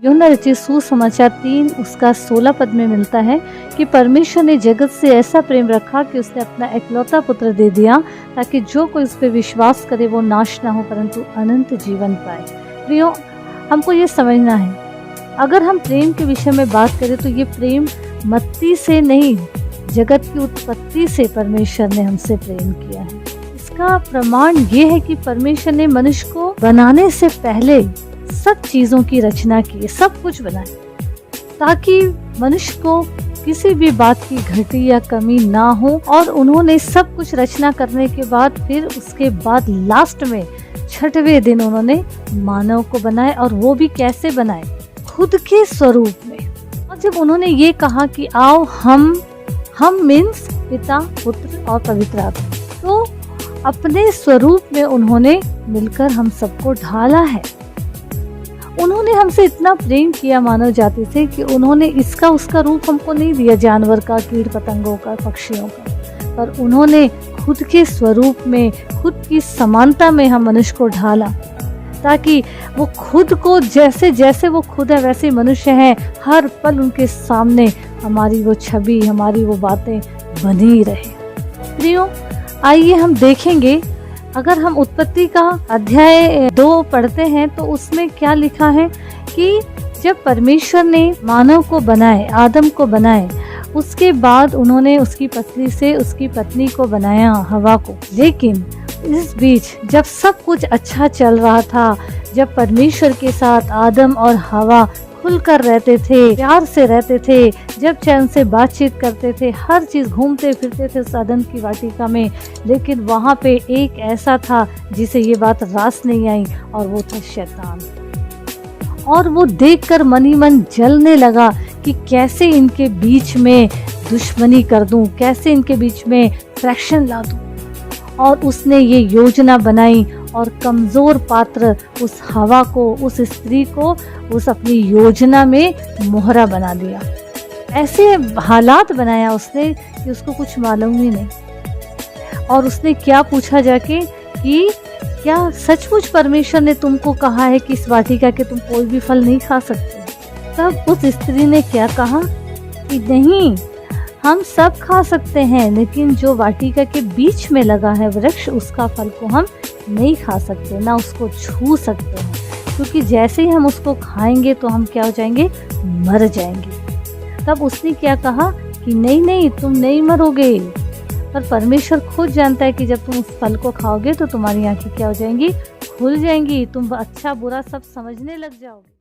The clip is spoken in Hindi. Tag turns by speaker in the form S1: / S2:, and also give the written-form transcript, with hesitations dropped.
S1: यूहन्ना रचित सुसमाचार 3 उसका 16 पद में मिलता है कि परमेश्वर ने जगत से ऐसा प्रेम रखा कि उसने अपना एकलौता पुत्र दे दिया ताकि जो कोई उस पर विश्वास करे वो नाश ना हो परंतु अनंत जीवन पाए। प्रियो, हमको ये समझना है, अगर हम प्रेम के विषय में बात करें तो ये प्रेम मत्ती से नहीं, जगत की उत्पत्ति से परमेश्वर ने हमसे प्रेम किया है। इसका प्रमाण ये है कि परमेश्वर ने मनुष्य को बनाने से पहले सब चीजों की रचना की, सब कुछ बनाया ताकि मनुष्य को किसी भी बात की घटी या कमी ना हो। और उन्होंने सब कुछ रचना करने के बाद फिर उसके बाद लास्ट में 6वें दिन उन्होंने मानव को बनाए, और वो भी कैसे बनाए, खुद के स्वरूप में। और जब उन्होंने ये कहा कि आओ हम मीन्स पिता, पुत्र और पवित्र आत्मा, तो अपने स्वरूप में उन्होंने मिलकर हम सबको ढाला है। उन्होंने हमसे इतना प्रेम किया मानव जाति से कि उन्होंने इसका उसका रूप हमको नहीं दिया, जानवर का, कीट पतंगों का, पक्षियों का, पर उन्होंने खुद के स्वरूप में, खुद की समानता में हम मनुष्य को ढाला ताकि वो खुद को जैसे जैसे वो खुद है वैसे मनुष्य हैं, हर पल उनके सामने हमारी वो छवि, हमारी वो बातें बनी रहे। प्रियो, आइए हम देखेंगे, अगर हम उत्पत्ति का अध्याय 2 पढ़ते हैं तो उसमें क्या लिखा है कि जब परमेश्वर ने मानव को बनाए, आदम को बनाए, उसके बाद उन्होंने उसकी पत्नी से उसकी पत्नी को बनाया, हवा को। लेकिन इस बीच जब सब कुछ अच्छा चल रहा था, जब परमेश्वर के साथ आदम और हवा खुलकर रहते थे, प्यार से रहते थे, जब चैन से बातचीत करते थे, हर चीज घूमते फिरते थे सदन की वाटिका में, लेकिन वहाँ पे एक ऐसा था जिसे ये बात रास नहीं आई, और वो था शैतान। और वो देखकर मन ही मन जलने लगा कि कैसे इनके बीच में दुश्मनी कर दूं, कैसे इनके बीच में फ्रैक्शन ला दूं। और उसने ये योजना बनाई और कमजोर पात्र उस हवा को, उस स्त्री को उस अपनी योजना में मोहरा बना दिया। ऐसे हालात बनाया उसने कि उसको कुछ मालूम ही नहीं। और उसने क्या पूछा जाके कि क्या सचमुच परमेश्वर ने तुमको कहा है कि इस वाटिका के तुम कोई भी फल नहीं खा सकते? तब उस स्त्री ने क्या कहा कि नहीं, हम सब खा सकते हैं, लेकिन जो वाटिका के बीच में लगा है वृक्ष, उसका फल को हम नहीं खा सकते, ना उसको छू सकते हैं, क्योंकि जैसे ही हम उसको खाएंगे तो हम क्या हो जाएंगे, मर जाएंगे। तब उसने क्या कहा कि नहीं नहीं, तुम नहीं मरोगे, पर परमेश्वर खुद जानता है कि जब तुम उस फल को खाओगे तो तुम्हारी आंखें क्या हो जाएंगी, खुल जाएंगी, तुम अच्छा बुरा सब समझने लग जाओगे।